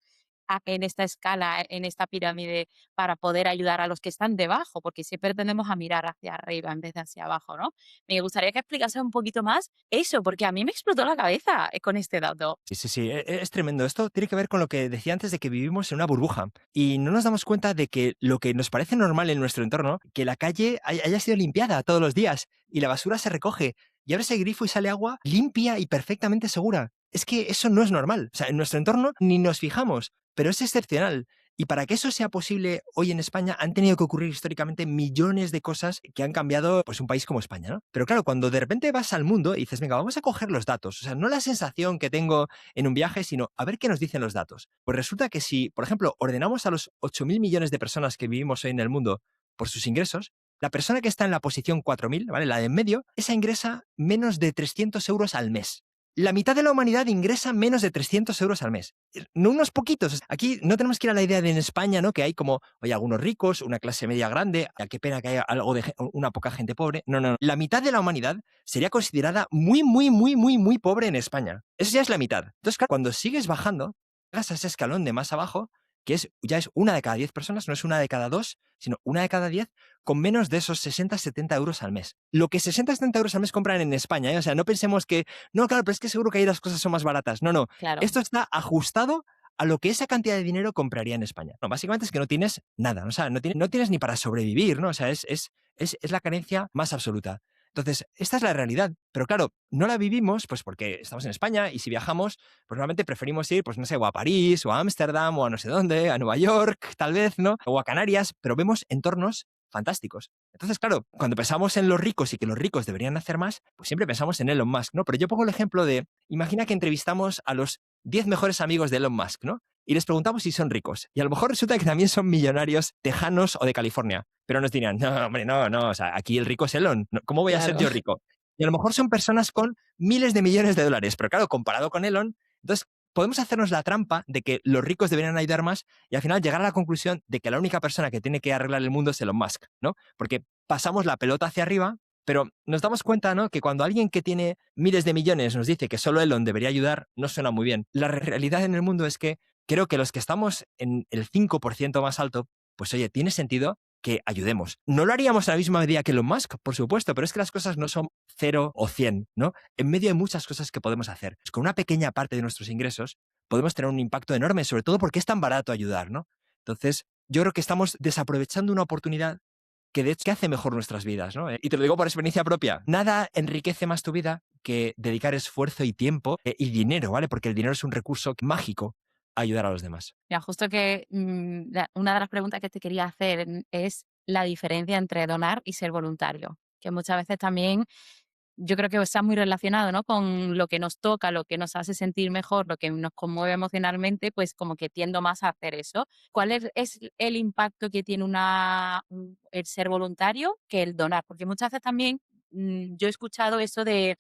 S1: en esta escala, en esta pirámide, para poder ayudar a los que están debajo? Porque siempre tendemos a mirar hacia arriba en vez de hacia abajo, ¿no? Me gustaría que explicase un poquito más eso, porque a mí me explotó la cabeza con este dato.
S2: Sí, sí, sí, es tremendo. Esto tiene que ver con lo que decía antes de que vivimos en una burbuja y no nos damos cuenta de que lo que nos parece normal en nuestro entorno, que la calle haya sido limpiada todos los días y la basura se recoge y abres el grifo y sale agua limpia y perfectamente segura. Es que eso no es normal. O sea, en nuestro entorno ni nos fijamos, pero es excepcional. Y para que eso sea posible hoy en España han tenido que ocurrir históricamente millones de cosas que han cambiado pues un país como España, ¿no? Pero claro, cuando de repente vas al mundo y dices, venga, vamos a coger los datos, o sea, no la sensación que tengo en un viaje, sino a ver qué nos dicen los datos. Pues resulta que si, por ejemplo, ordenamos a los 8.000 millones de personas que vivimos hoy en el mundo por sus ingresos, la persona que está en la posición 4.000, ¿vale? La de en medio, esa ingresa menos de 300 euros al mes. La mitad de la humanidad ingresa menos de 300 euros al mes. No unos poquitos. Aquí no tenemos que ir a la idea de en España, ¿no? Que hay como, oye, algunos ricos, una clase media grande, qué pena que haya algo de una poca gente pobre. No, no. La mitad de la humanidad sería considerada muy, muy, muy, muy, muy pobre en España. Eso ya es la mitad. Entonces, claro, cuando sigues bajando, llegas a ese escalón de más abajo, que ya es una de cada 10 personas, no es una de cada dos, sino una de cada 10, con menos de esos 60, 70 euros al mes. Lo que 60, 70 euros al mes compran en España, ¿eh? O sea, no pensemos que, no, claro, pero es que seguro que ahí las cosas son más baratas. No, no.
S1: Claro,
S2: Esto está ajustado a lo que esa cantidad de dinero compraría en España. No, básicamente es que no tienes nada, ¿no? O sea, no tienes ni para sobrevivir, ¿no? O sea, es la carencia más absoluta. Entonces, esta es la realidad. Pero claro, no la vivimos pues porque estamos en España y si viajamos, pues normalmente preferimos ir, pues no sé, o a París, o a Ámsterdam, o a no sé dónde, a Nueva York, tal vez, ¿no? O a Canarias, pero vemos entornos fantásticos. Entonces, claro, cuando pensamos en los ricos y que los ricos deberían hacer más, pues siempre pensamos en Elon Musk, ¿no? Pero yo pongo el ejemplo de, imagina que entrevistamos a los 10 mejores amigos de Elon Musk, ¿no? Y les preguntamos si son ricos. Y a lo mejor resulta que también son millonarios tejanos o de California. Pero nos dirían, no, hombre, no, no, o sea, aquí el rico es Elon. ¿Cómo voy a ser
S1: claro.
S2: yo rico? Y a lo mejor son personas con miles de millones de dólares. Pero claro, comparado con Elon, entonces podemos hacernos la trampa de que los ricos deberían ayudar más y al final llegar a la conclusión de que la única persona que tiene que arreglar el mundo es Elon Musk, ¿no? Porque pasamos la pelota hacia arriba, pero nos damos cuenta, ¿no? Que cuando alguien que tiene miles de millones nos dice que solo Elon debería ayudar, no suena muy bien. La realidad en el mundo es que creo que los que estamos en el 5% más alto, pues oye, tiene sentido que ayudemos. No lo haríamos a la misma medida que Elon Musk, por supuesto, pero es que las cosas no son 0 o 100, ¿no? En medio hay muchas cosas que podemos hacer. Con una pequeña parte de nuestros ingresos podemos tener un impacto enorme, sobre todo porque es tan barato ayudar, ¿no? Entonces, yo creo que estamos desaprovechando una oportunidad que de hecho que hace mejor nuestras vidas, ¿no? Y te lo digo por experiencia propia. Nada enriquece más tu vida que dedicar esfuerzo y tiempo y dinero, ¿vale? Porque el dinero es un recurso mágico a ayudar a los demás.
S1: Ya, justo que una de las preguntas que te quería hacer es la diferencia entre donar y ser voluntario, que muchas veces también yo creo que está muy relacionado, ¿no? Con lo que nos toca, lo que nos hace sentir mejor, lo que nos conmueve emocionalmente, pues como que tiendo más a hacer eso. ¿Cuál es el impacto que tiene el ser voluntario que el donar? Porque muchas veces también yo he escuchado eso de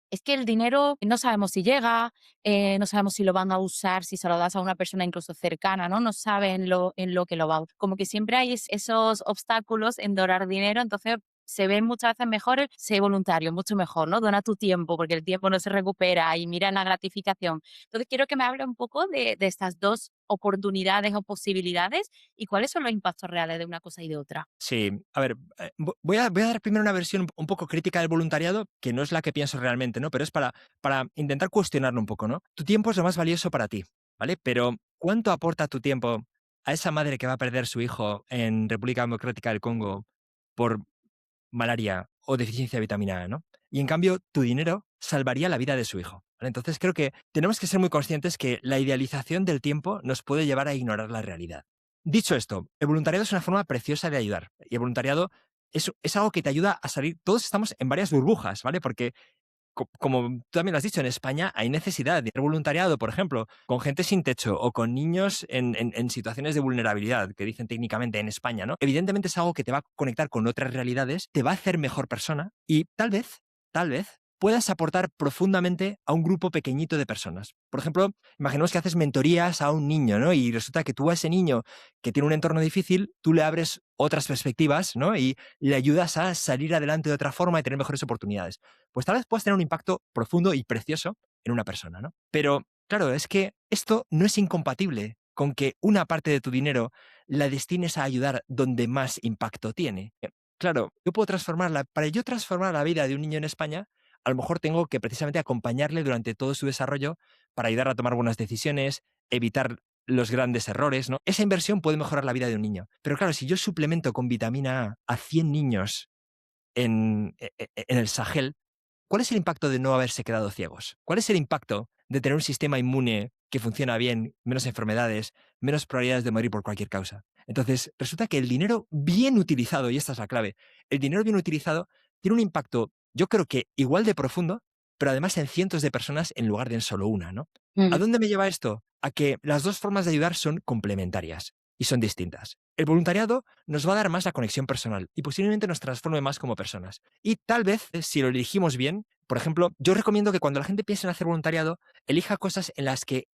S1: es que el dinero no sabemos si llega, no sabemos si lo van a usar, si se lo das a una persona incluso cercana, ¿no? No saben en lo que lo va a usar. Como que siempre hay esos obstáculos en donar dinero, entonces se ve muchas veces mejor ser voluntario, mucho mejor, ¿no? Dona tu tiempo, porque el tiempo no se recupera y mira la gratificación. Entonces quiero que me hable un poco de estas dos oportunidades o posibilidades y cuáles son los impactos reales de una cosa y de otra.
S2: Sí, a ver, voy a dar primero una versión un poco crítica del voluntariado, que no es la que pienso realmente, ¿no? Pero es para intentar cuestionarlo un poco, ¿no? Tu tiempo es lo más valioso para ti, ¿vale? Pero ¿cuánto aporta tu tiempo a esa madre que va a perder su hijo en República Democrática del Congo por malaria o deficiencia de vitamina A, ¿no? Y en cambio, tu dinero salvaría la vida de su hijo, ¿vale? Entonces creo que tenemos que ser muy conscientes que la idealización del tiempo nos puede llevar a ignorar la realidad. Dicho esto, el voluntariado es una forma preciosa de ayudar. Y el voluntariado es algo que te ayuda a salir. Todos estamos en varias burbujas, ¿vale? Porque como tú también lo has dicho, en España hay necesidad de hacer voluntariado, por ejemplo, con gente sin techo o con niños en situaciones de vulnerabilidad, que dicen técnicamente en España, ¿no? Evidentemente es algo que te va a conectar con otras realidades, te va a hacer mejor persona y tal vez, puedas aportar profundamente a un grupo pequeñito de personas. Por ejemplo, imaginemos que haces mentorías a un niño, ¿no? Y resulta que tú a ese niño que tiene un entorno difícil, tú le abres otras perspectivas, ¿no? Y le ayudas a salir adelante de otra forma y tener mejores oportunidades, pues tal vez puedas tener un impacto profundo y precioso en una persona, ¿no? Pero claro, es que esto no es incompatible con que una parte de tu dinero la destines a ayudar donde más impacto tiene. Claro, para yo transformar la vida de un niño en España, a lo mejor tengo que precisamente acompañarle durante todo su desarrollo para ayudar a tomar buenas decisiones, evitar los grandes errores, ¿no? Esa inversión puede mejorar la vida de un niño. Pero claro, si yo suplemento con vitamina A 100 niños en el Sahel, ¿cuál es el impacto de no haberse quedado ciegos? ¿Cuál es el impacto de tener un sistema inmune que funciona bien, menos enfermedades, menos probabilidades de morir por cualquier causa? Entonces, resulta que el dinero bien utilizado, y esta es la clave, el dinero bien utilizado tiene un impacto, yo creo que igual de profundo, pero además en cientos de personas en lugar de en solo una, ¿no? ¿A dónde me lleva esto? A que las dos formas de ayudar son complementarias y son distintas. El voluntariado nos va a dar más la conexión personal y posiblemente nos transforme más como personas. Y tal vez, si lo elegimos bien, por ejemplo, yo recomiendo que cuando la gente piense en hacer voluntariado, elija cosas en las que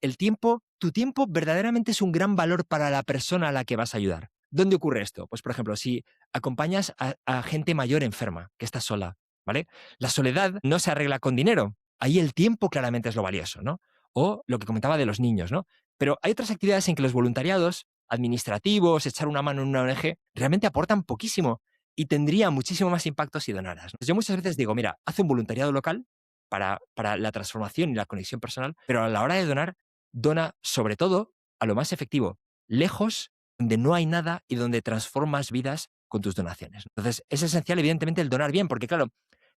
S2: tu tiempo verdaderamente es un gran valor para la persona a la que vas a ayudar. ¿Dónde ocurre esto? Pues, por ejemplo, si acompañas a gente mayor enferma, que está sola, ¿vale? La soledad no se arregla con dinero. Ahí el tiempo claramente es lo valioso, ¿no? O lo que comentaba de los niños, ¿no? Pero hay otras actividades en que los voluntariados administrativos, echar una mano en una ONG, realmente aportan poquísimo y tendría muchísimo más impacto si donaras, ¿no? Yo muchas veces digo, mira, haz un voluntariado local para la transformación y la conexión personal, pero a la hora de donar, dona sobre todo a lo más efectivo, lejos, donde no hay nada y donde transformas vidas con tus donaciones. Entonces, es esencial, evidentemente, el donar bien, porque claro,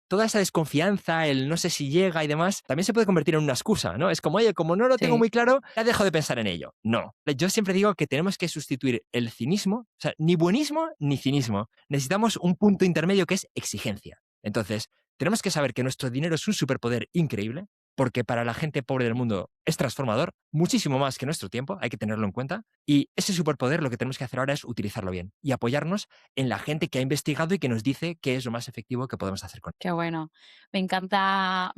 S2: toda esa desconfianza, el no sé si llega y demás, también se puede convertir en una excusa, ¿no? Es como, oye, como no lo tengo
S1: Sí.
S2: muy claro, ya dejo de pensar en ello. No. Yo siempre digo que tenemos que sustituir el cinismo, o sea, ni buenismo ni cinismo. Necesitamos un punto intermedio que es exigencia. Entonces, tenemos que saber que nuestro dinero es un superpoder increíble, porque para la gente pobre del mundo es transformador, muchísimo más que nuestro tiempo, hay que tenerlo en cuenta. Y ese superpoder lo que tenemos que hacer ahora es utilizarlo bien y apoyarnos en la gente que ha investigado y que nos dice qué es lo más efectivo que podemos hacer con él.
S1: Qué bueno. Me encanta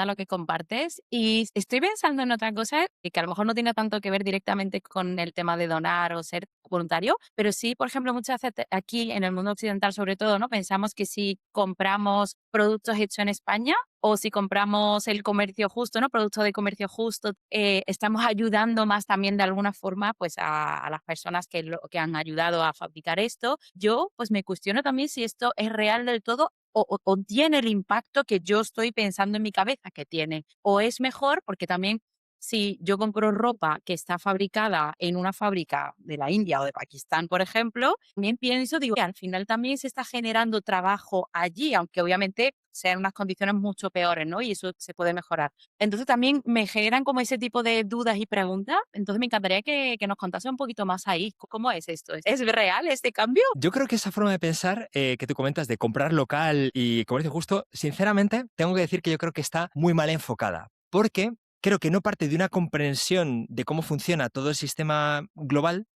S1: lo que compartes. Y estoy pensando en otra cosa que a lo mejor no tiene tanto que ver directamente con el tema de donar o ser voluntario, pero sí, por ejemplo, muchas veces aquí en el mundo occidental sobre todo, ¿no? Pensamos que si compramos productos hechos en España o si compramos el comercio justo, ¿no? Productos de comercio justo, estamos ayudando más también de alguna forma pues a las personas que han ayudado a fabricar esto. Yo pues me cuestiono también si esto es real del todo o tiene el impacto que yo estoy pensando en mi cabeza que tiene. O es mejor porque también si yo compro ropa que está fabricada en una fábrica de la India o de Pakistán, por ejemplo, también pienso, digo, que al final también se está generando trabajo allí, aunque obviamente sean unas condiciones mucho peores, ¿no? Y eso se puede mejorar. Entonces también me generan como ese tipo de dudas y preguntas. Entonces me encantaría que nos contase un poquito más ahí. ¿Cómo es esto? ¿Es real este cambio?
S2: Yo creo que esa forma de pensar que tú comentas de comprar local y comercio justo, sinceramente, tengo que decir que yo creo que está muy mal enfocada, porque creo que no parte de una comprensión de cómo funciona todo el sistema global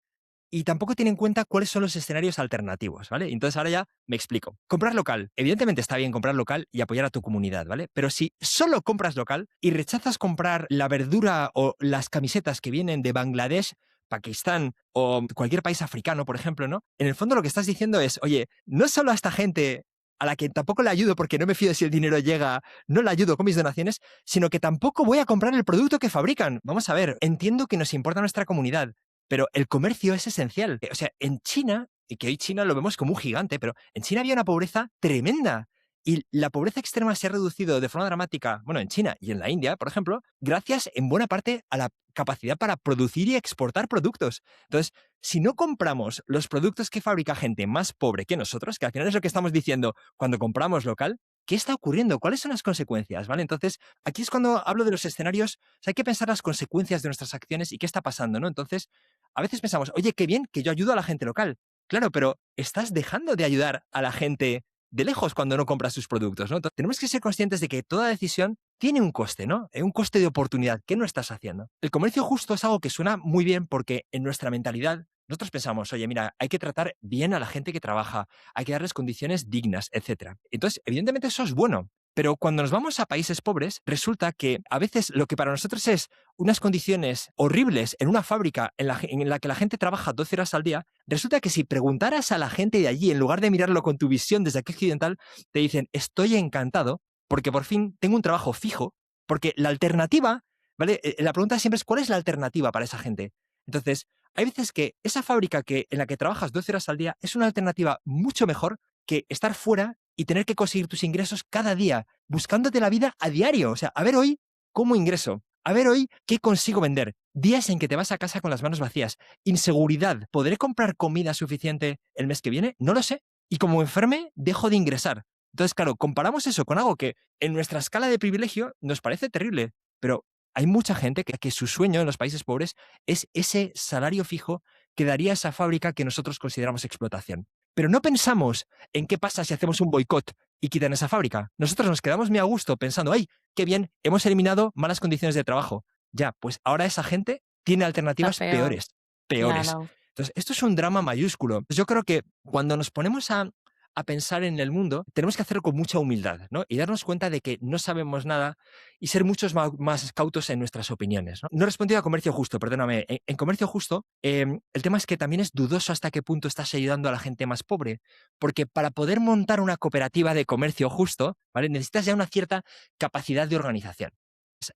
S2: y tampoco tiene en cuenta cuáles son los escenarios alternativos, ¿vale? Entonces ahora ya me explico. Comprar local. Evidentemente está bien comprar local y apoyar a tu comunidad, ¿vale? Pero si solo compras local y rechazas comprar la verdura o las camisetas que vienen de Bangladesh, Pakistán o cualquier país africano, por ejemplo, ¿no? En el fondo lo que estás diciendo es, oye, no solo a esta gente a la que tampoco le ayudo porque no me fío si el dinero llega, no le ayudo con mis donaciones, sino que tampoco voy a comprar el producto que fabrican. Vamos a ver, entiendo que nos importa nuestra comunidad, pero el comercio es esencial. O sea, en China, y que hoy China lo vemos como un gigante, pero en China había una pobreza tremenda. Y la pobreza extrema se ha reducido de forma dramática, bueno, en China y en la India, por ejemplo, gracias en buena parte a la capacidad para producir y exportar productos. Entonces, si no compramos los productos que fabrica gente más pobre que nosotros, que al final es lo que estamos diciendo cuando compramos local, ¿qué está ocurriendo? ¿Cuáles son las consecuencias? ¿Vale? Entonces, aquí es cuando hablo de los escenarios, o sea, hay que pensar las consecuencias de nuestras acciones y qué está pasando, ¿no? Entonces, a veces pensamos, oye, qué bien que yo ayudo a la gente local. Claro, pero estás dejando de ayudar a la gente de lejos cuando no compras sus productos, ¿no? Entonces, tenemos que ser conscientes de que toda decisión tiene un coste, ¿no? Un coste de oportunidad. ¿Qué no estás haciendo? El comercio justo es algo que suena muy bien porque en nuestra mentalidad nosotros pensamos, oye, mira, hay que tratar bien a la gente que trabaja, hay que darles condiciones dignas, etcétera. Entonces, evidentemente eso es bueno, pero cuando nos vamos a países pobres, resulta que a veces lo que para nosotros es unas condiciones horribles en una fábrica en la que la gente trabaja 12 horas al día, resulta que si preguntaras a la gente de allí, en lugar de mirarlo con tu visión desde aquí occidental, te dicen, estoy encantado porque por fin tengo un trabajo fijo, porque la alternativa, ¿vale? La pregunta siempre es, ¿cuál es la alternativa para esa gente? Entonces, hay veces que esa fábrica en la que trabajas 12 horas al día es una alternativa mucho mejor que estar fuera y tener que conseguir tus ingresos cada día, buscándote la vida a diario. O sea, a ver hoy cómo ingreso, a ver hoy qué consigo vender. Días en que te vas a casa con las manos vacías. Inseguridad. ¿Podré comprar comida suficiente el mes que viene? No lo sé. Y como enferme, dejo de ingresar. Entonces, claro, comparamos eso con algo que en nuestra escala de privilegio nos parece terrible, pero hay mucha gente que su sueño en los países pobres es ese salario fijo que daría esa fábrica que nosotros consideramos explotación. Pero no pensamos en qué pasa si hacemos un boicot y quitan esa fábrica. Nosotros nos quedamos muy a gusto pensando, ¡ay, qué bien! Hemos eliminado malas condiciones de trabajo. Ya, pues ahora esa gente tiene
S1: Está
S2: alternativas
S1: peor,
S2: peores, peores.
S1: claro.
S2: Entonces, esto es un drama mayúsculo. Yo creo que cuando nos ponemos a pensar en el mundo, tenemos que hacerlo con mucha humildad, ¿no? Y darnos cuenta de que no sabemos nada y ser muchos más cautos en nuestras opiniones. No he respondido a comercio justo, perdóname. En comercio justo, el tema es que también es dudoso hasta qué punto estás ayudando a la gente más pobre, porque para poder montar una cooperativa de comercio justo, ¿vale? Necesitas ya una cierta capacidad de organización.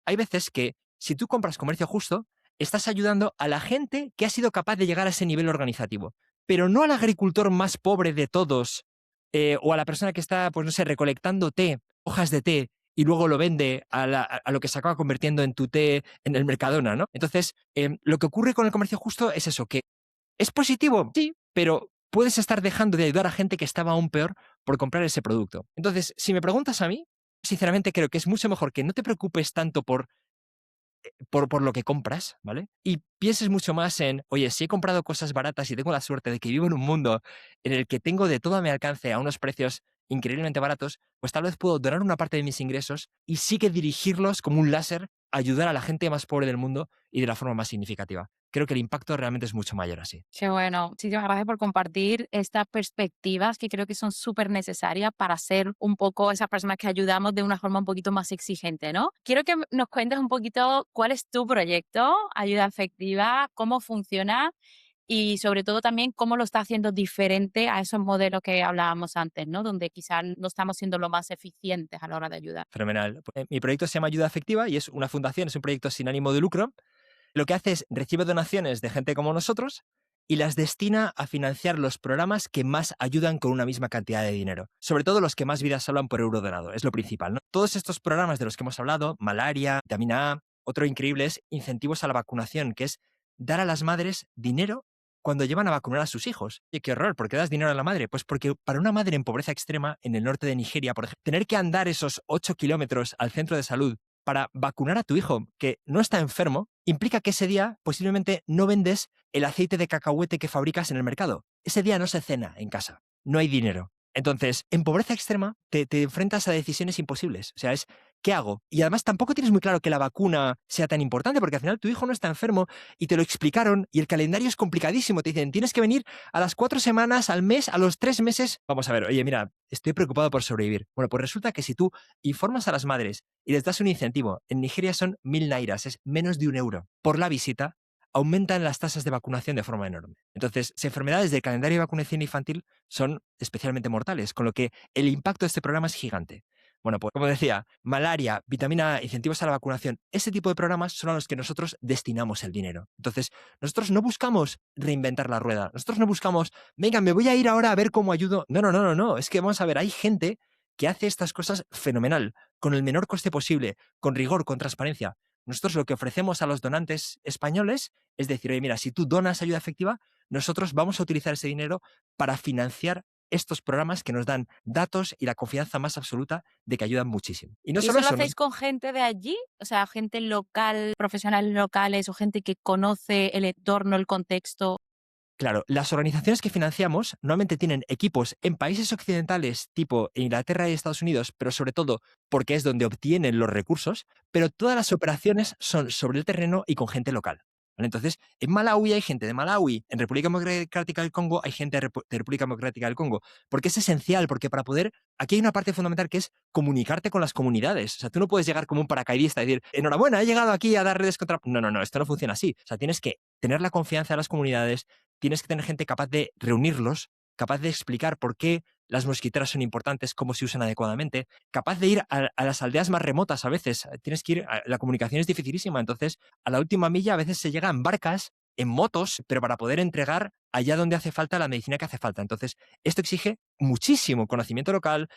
S2: Hay veces que si tú compras comercio justo, estás ayudando a la gente que ha sido capaz de llegar a ese nivel organizativo, pero no al agricultor más pobre de todos, o a la persona que está, pues no sé, recolectando té, hojas de té, y luego lo vende a lo que se acaba convirtiendo en tu té en el Mercadona, ¿no? Entonces, lo que ocurre con el comercio justo es eso, que es positivo, sí, pero puedes estar dejando de ayudar a gente que estaba aún peor por comprar ese producto. Entonces, si me preguntas a mí, sinceramente creo que es mucho mejor que no te preocupes tanto por lo que compras, ¿vale? Y pienses mucho más en, oye, si he comprado cosas baratas y tengo la suerte de que vivo en un mundo en el que tengo de todo a mi alcance a unos precios increíblemente baratos, pues tal vez puedo donar una parte de mis ingresos y sí que dirigirlos como un láser a ayudar a la gente más pobre del mundo y de la forma más significativa. Creo que el impacto realmente es mucho mayor así.
S1: Qué bueno. Muchísimas gracias por compartir estas perspectivas que creo que son súper necesarias para ser un poco esas personas que ayudamos de una forma un poquito más exigente, ¿no? Quiero que nos cuentes un poquito cuál es tu proyecto, Ayuda Efectiva, cómo funciona y sobre todo también cómo lo está haciendo diferente a esos modelos que hablábamos antes, ¿no? Donde quizás no estamos siendo lo más eficientes a la hora de ayudar.
S2: Fenomenal. Mi proyecto se llama Ayuda Afectiva y es una fundación, es un proyecto sin ánimo de lucro. Lo que hace es recibe donaciones de gente como nosotros y las destina a financiar los programas que más ayudan con una misma cantidad de dinero. Sobre todo los que más vidas salvan por euro donado, es lo principal, ¿no? Todos estos programas de los que hemos hablado, malaria, vitamina A, otro increíble es incentivos a la vacunación, que es dar a las madres dinero cuando llevan a vacunar a sus hijos. Y qué horror, ¿por qué das dinero a la madre? Pues porque para una madre en pobreza extrema, en el norte de Nigeria, por ejemplo, tener que andar esos 8 kilómetros al centro de salud para vacunar a tu hijo que no está enfermo, implica que ese día posiblemente no vendes el aceite de cacahuete que fabricas en el mercado. Ese día no se cena en casa, no hay dinero. Entonces, en pobreza extrema te enfrentas a decisiones imposibles. O sea, es, ¿qué hago? Y además tampoco tienes muy claro que la vacuna sea tan importante, porque al final tu hijo no está enfermo y te lo explicaron y el calendario es complicadísimo. Te dicen, tienes que venir a las 4 semanas, al mes, a los 3 meses. Vamos a ver, oye, mira, estoy preocupado por sobrevivir. Bueno, pues resulta que si tú informas a las madres y les das un incentivo, en Nigeria son 1.000 nairas, es menos de 1 euro por la visita, aumentan las tasas de vacunación de forma enorme. Entonces, las enfermedades del calendario de vacunación infantil son especialmente mortales, con lo que el impacto de este programa es gigante. Bueno, pues como decía, malaria, vitamina A, incentivos a la vacunación, ese tipo de programas son a los que nosotros destinamos el dinero. Entonces, nosotros no buscamos reinventar la rueda, nosotros no buscamos, venga, me voy a ir ahora a ver cómo ayudo. No, no, no, no, no, es que vamos a ver, hay gente que hace estas cosas fenomenal, con el menor coste posible, con rigor, con transparencia. Nosotros lo que ofrecemos a los donantes españoles es decir, oye, mira, si tú donas ayuda efectiva, nosotros vamos a utilizar ese dinero para financiar estos programas que nos dan datos y la confianza más absoluta de que ayudan muchísimo. Y no
S1: ¿Y
S2: solo
S1: eso lo
S2: eso,
S1: hacéis con gente de allí? O sea, gente local, profesionales locales o gente que conoce el entorno, el contexto.
S2: claro, las organizaciones que financiamos normalmente tienen equipos en países occidentales tipo Inglaterra y Estados Unidos, pero sobre todo porque es donde obtienen los recursos, pero todas las operaciones son sobre el terreno y con gente local. ¿Vale? Entonces, en Malawi hay gente de Malawi, en República Democrática del Congo hay gente de República Democrática del Congo, porque es esencial, porque para poder, aquí hay una parte fundamental que es comunicarte con las comunidades. O sea, tú no puedes llegar como un paracaidista y decir, enhorabuena, he llegado aquí a dar redes contra... No, no, no, esto no funciona así. O sea, tienes que tener la confianza de las comunidades, tienes que tener gente capaz de reunirlos, capaz de explicar por qué las mosquiteras son importantes, cómo se usan adecuadamente, capaz de ir a las aldeas más remotas a veces. Tienes que ir, la comunicación es dificilísima, entonces a la última milla a veces se llega en barcas, en motos, pero para poder entregar allá donde hace falta la medicina que hace falta. Entonces, esto exige muchísimo conocimiento local,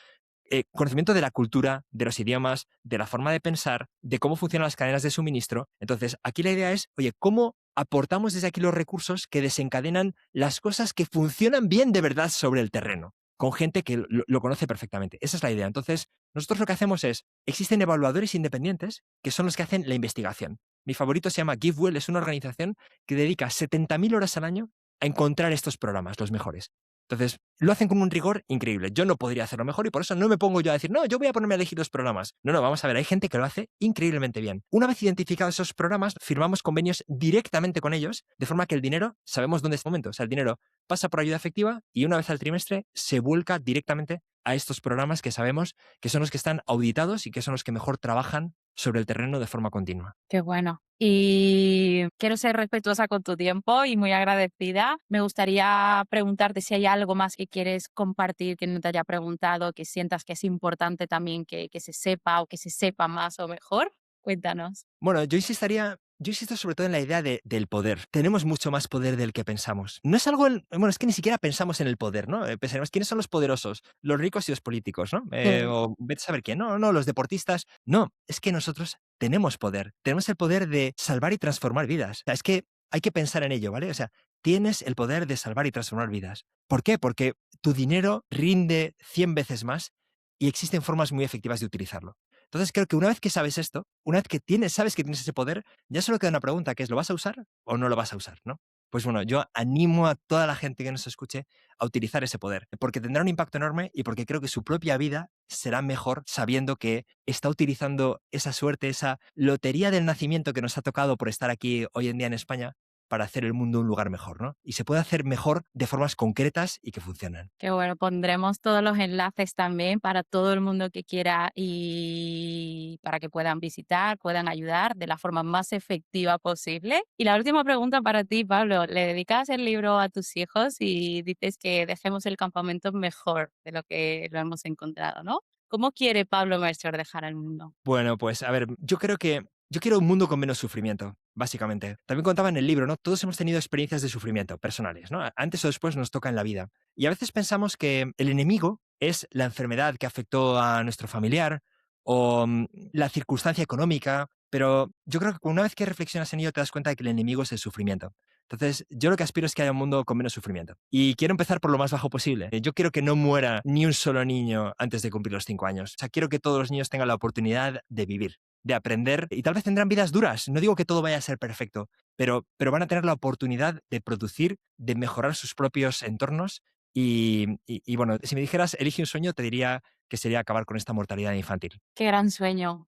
S2: conocimiento de la cultura, de los idiomas, de la forma de pensar, de cómo funcionan las cadenas de suministro. Entonces, aquí la idea es, oye, ¿cómo aportamos desde aquí los recursos que desencadenan las cosas que funcionan bien de verdad sobre el terreno? Con gente que lo conoce perfectamente. Esa es la idea. Entonces, nosotros lo que hacemos es, existen evaluadores independientes que son los que hacen la investigación. Mi favorito se llama GiveWell, es una organización que dedica 70.000 horas al año a encontrar estos programas, los mejores. Entonces, lo hacen con un rigor increíble. Yo no podría hacerlo mejor y por eso no me pongo yo a decir, no, yo voy a ponerme a elegir los programas. No, no, vamos a ver, hay gente que lo hace increíblemente bien. Una vez identificados esos programas, firmamos convenios directamente con ellos, de forma que el dinero, sabemos dónde es el momento. O sea, el dinero pasa por ayuda efectiva y una vez al trimestre se vuelca directamente a estos programas que sabemos que son los que están auditados y que son los que mejor trabajan sobre el terreno de forma continua.
S1: Qué bueno. Y quiero ser respetuosa con tu tiempo y muy agradecida. Me gustaría preguntarte si hay algo más que quieres compartir que no te haya preguntado, que sientas que es importante también que se sepa o que se sepa más o mejor. Cuéntanos.
S2: Bueno, yo insisto sobre todo en la idea del poder. Tenemos mucho más poder del que pensamos. No es algo, bueno, es que ni siquiera pensamos en el poder, ¿no? Pensaremos quiénes son los poderosos, los ricos y los políticos, ¿no?
S1: Sí.
S2: O vete a saber quién, no, no, los deportistas. No, es que nosotros tenemos poder. Tenemos el poder de salvar y transformar vidas. O sea, es que hay que pensar en ello, ¿vale? O sea, tienes el poder de salvar y transformar vidas. ¿Por qué? Porque tu dinero rinde 100 veces más y existen formas muy efectivas de utilizarlo. Entonces creo que una vez que sabes esto, una vez que sabes que tienes ese poder, ya solo queda una pregunta, que es, ¿lo vas a usar o no lo vas a usar, ¿no? Pues bueno, yo animo a toda la gente que nos escuche a utilizar ese poder, porque tendrá un impacto enorme y porque creo que su propia vida será mejor sabiendo que está utilizando esa suerte, esa lotería del nacimiento que nos ha tocado por estar aquí hoy en día en España para hacer el mundo un lugar mejor, ¿no? Y se puede hacer mejor de formas concretas y que funcionan.
S1: Qué bueno, pondremos todos los enlaces también para todo el mundo que quiera y para que puedan visitar, puedan ayudar de la forma más efectiva posible. Y la última pregunta para ti, Pablo, ¿le dedicas el libro a tus hijos y dices que dejemos el campamento mejor de lo que lo hemos encontrado, ¿no? ¿Cómo quiere Pablo Mercer dejar el mundo?
S2: Bueno, pues a ver, yo quiero un mundo con menos sufrimiento, básicamente. También contaba en el libro, ¿no? Todos hemos tenido experiencias de sufrimiento personales, ¿no? Antes o después nos toca en la vida. Y a veces pensamos que el enemigo es la enfermedad que afectó a nuestro familiar o la circunstancia económica, pero yo creo que una vez que reflexionas en ello te das cuenta de que el enemigo es el sufrimiento. Entonces, yo lo que aspiro es que haya un mundo con menos sufrimiento. Y quiero empezar por lo más bajo posible. Yo quiero que no muera ni un solo niño antes de cumplir los 5 años. O sea, quiero que todos los niños tengan la oportunidad de vivir, de aprender, y tal vez tendrán vidas duras. No digo que todo vaya a ser perfecto, pero van a tener la oportunidad de producir, de mejorar sus propios entornos. Y bueno, si me dijeras, elige un sueño, te diría que sería acabar con esta mortalidad infantil.
S1: Qué gran sueño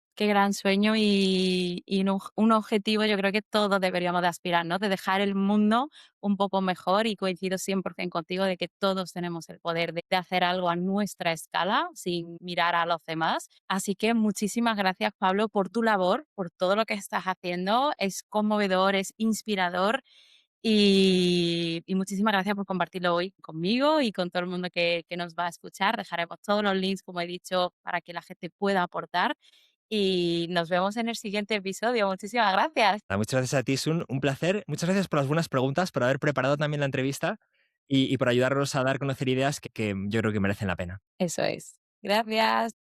S1: y un objetivo yo creo que todos deberíamos de aspirar, ¿no? De dejar el mundo un poco mejor y coincido 100% contigo de que todos tenemos el poder de hacer algo a nuestra escala sin mirar a los demás. Así que muchísimas gracias, Pablo, por tu labor, por todo lo que estás haciendo. Es conmovedor, es inspirador y muchísimas gracias por compartirlo hoy conmigo y con todo el mundo que nos va a escuchar. Dejaremos todos los links, como he dicho, para que la gente pueda aportar. Y nos vemos en el siguiente episodio. Muchísimas gracias.
S2: Nada, muchas gracias a ti, Sun. Un placer. Muchas gracias por las buenas preguntas, por haber preparado también la entrevista y por ayudarnos a dar a conocer ideas que yo creo que merecen la pena.
S1: Eso es. Gracias.